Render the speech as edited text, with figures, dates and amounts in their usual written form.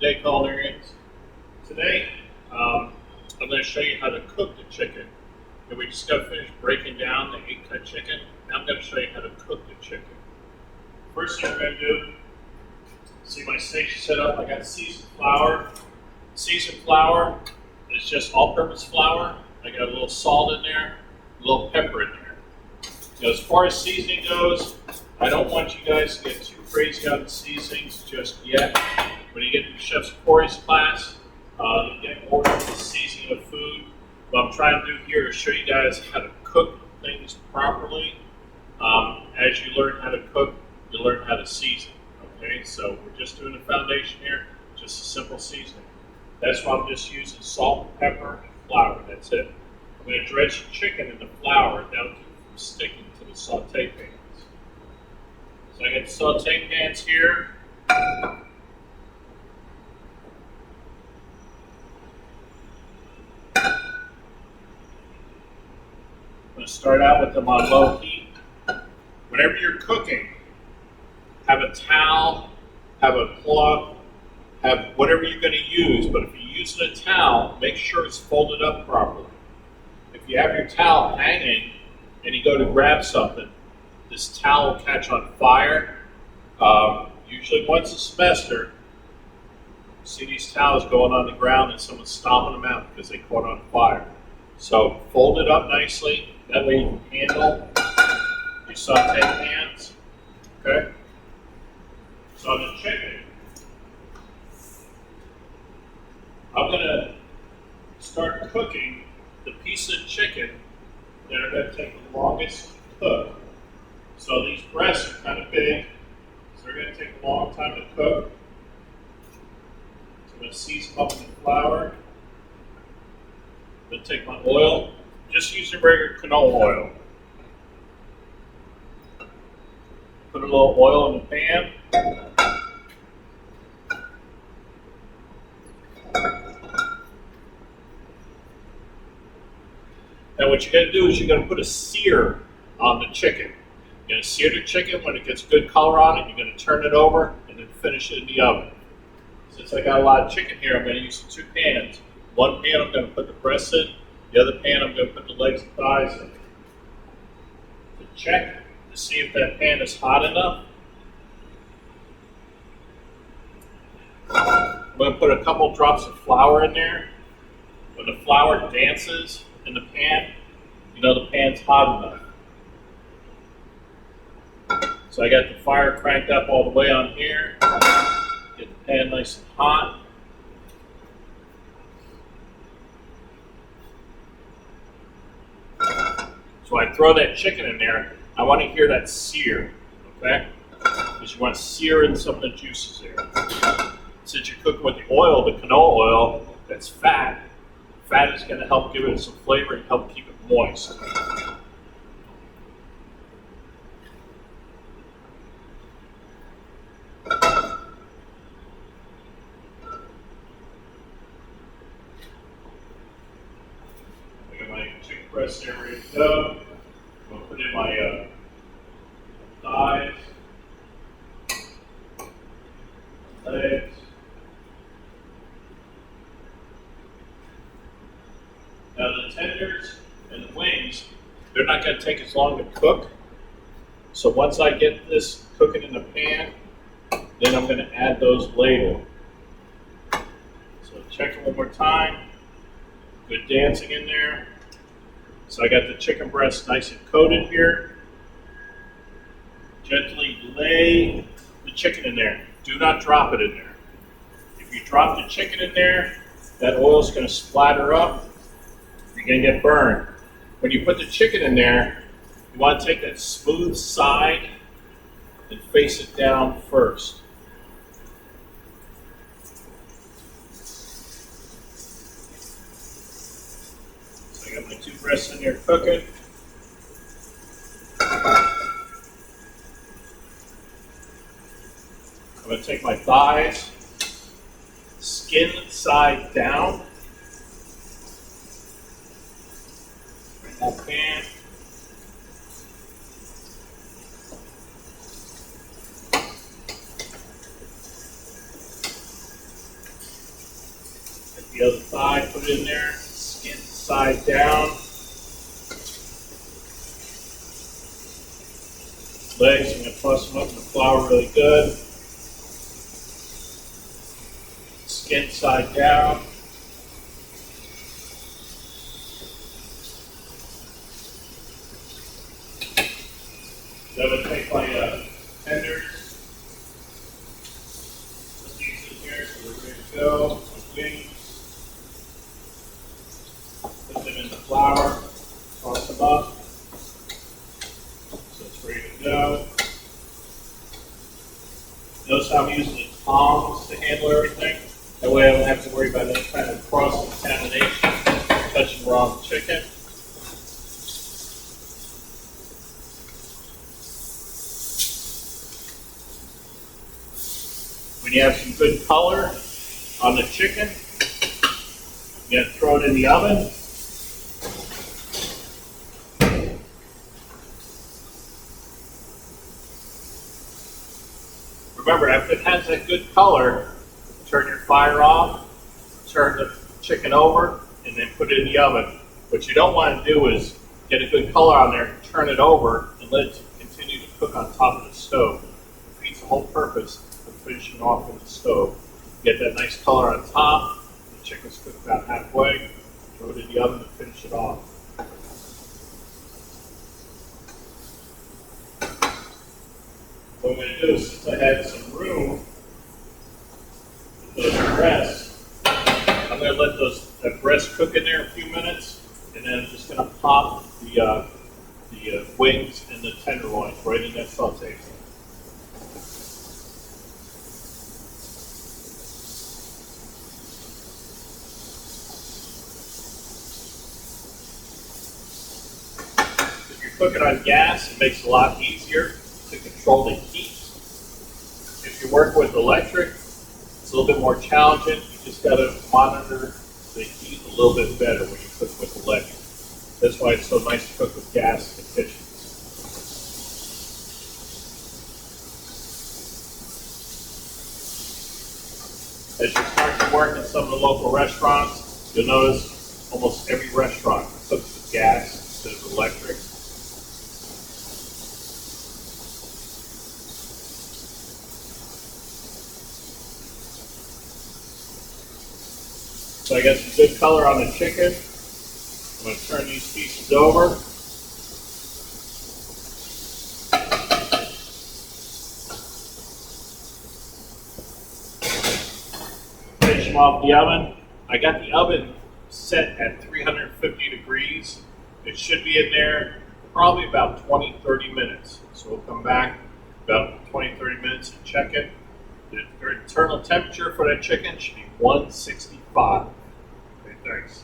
Day Culinarians. Today, I'm going to show you how to cook the chicken. And we just got finished breaking down the 8-cut chicken. Now I'm going to show you how to cook the chicken. First thing we're going to do, see my station set up. I got seasoned flour. Seasoned flour is just all-purpose flour. I got a little salt in there, a little pepper in there. Now, as far as seasoning goes, I don't want you guys to get too crazy on the seasonings just yet. When you get to Chef Corey's class, you get more of the seasoning of food. What I'm trying to do here is show you guys how to cook things properly. As you learn how to cook, you learn how to season. Okay, so we're just doing the foundation here, just a simple seasoning. That's why I'm just using salt, pepper, and flour. That's it. I'm going to dredge the chicken in the flour that'll keep it from sticking to the saute pans. So I got the saute pans here. I'm going to start out with them on low heat. Whenever you're cooking, have a towel, have a cloth, have whatever you're going to use, but if you're using a towel, make sure it's folded up properly. If you have your towel hanging and you go to grab something, this towel will catch on fire. Usually once a semester, you see these towels going on the ground and someone's stomping them out because they caught on fire. So fold it up nicely, that way you can handle your saute pans. Okay? So on the chicken, I'm going to start cooking the piece of chicken that are going to take the longest to cook. So these breasts are kind of big, so they're going to take a long time to cook. So I'm going to season up with the flour. I'm going to take my oil, just using regular canola oil. Put a little oil in the pan. Now what you're going to do is you're going to put a sear on the chicken. You're going to sear the chicken. When it gets good color on it, you're going to turn it over and then finish it in the oven. Since I got a lot of chicken here, I'm going to use 2 pans. One pan I'm going to put the breasts in. The other pan I'm going to put the legs and thighs in. To check to see if that pan is hot enough, I'm going to put a couple drops of flour in there. When the flour dances in the pan, you know the pan's hot enough. So I got the fire cranked up all the way on here. Get the pan nice and hot. So I throw that chicken in there. I want to hear that sear, okay? Because you want to sear in some of the juices there. Since you're cooking with the oil, the canola oil, that's fat. Fat is going to help give it some flavor and help keep it moist. I got my chicken breast there ready to go. I'm going to put in my thighs, legs. Now the tenders and the wings, they're not going to take as long to cook. So once I get this cooking in the pan, then I'm going to add those later. So check it one more time. Good dancing in there. So I got the chicken breast nice and coated here. Gently lay the chicken in there. Do not drop it in there. If you drop the chicken in there, that oil is going to splatter up. You're going to get burned. When you put the chicken in there, you want to take that smooth side and face it down first. So I got my 2 breasts in there cooking. I'm going to take my thighs, skin side down. Pan. the other thigh, put it in there, skin side down. Legs, I'm going to toss them up in the flour really good. Skin side down. Then I'm going to take my tenders, put these in here so we're ready to go. My wings. Put them in the flour, toss them up. So it's ready to go. Notice how I'm using the tongs to handle everything. That way I don't have to worry about any kind of cross-contamination touching raw chicken. When you have some good color on the chicken, you have to throw it in the oven. Remember, after it has that good color, turn your fire off, turn the chicken over, and then put it in the oven. What you don't want to do is get a good color on there, turn it over, and let it continue to cook on top of the stove. It defeats the whole purpose of finishing off in the stove. Get that nice color on top, the chicken's cooked about halfway, throw it in the oven and finish it off. What I'm going to do is, since I had some room with those breasts, I'm going to let that breast cook in there a few minutes, and then I'm just going to pop the wings and the tenderloins right in that saute. If you're cooking on gas, it makes it a lot easier to control the heat. If you work with electric, it's a little bit more challenging. You just got to monitor the heat a little bit better when you cook with electric. That's why it's so nice to cook with gas in the kitchen. As you start to work in some of the local restaurants, you'll notice almost every restaurant cooks with gas instead of electric. So I got some good color on the chicken. I'm going to turn these pieces over. Finish them off the oven. I got the oven set at 350 degrees. It should be in there probably about 20-30 minutes. So we'll come back about 20-30 minutes and check it. The internal temperature for that chicken should be 165. Okay, thanks.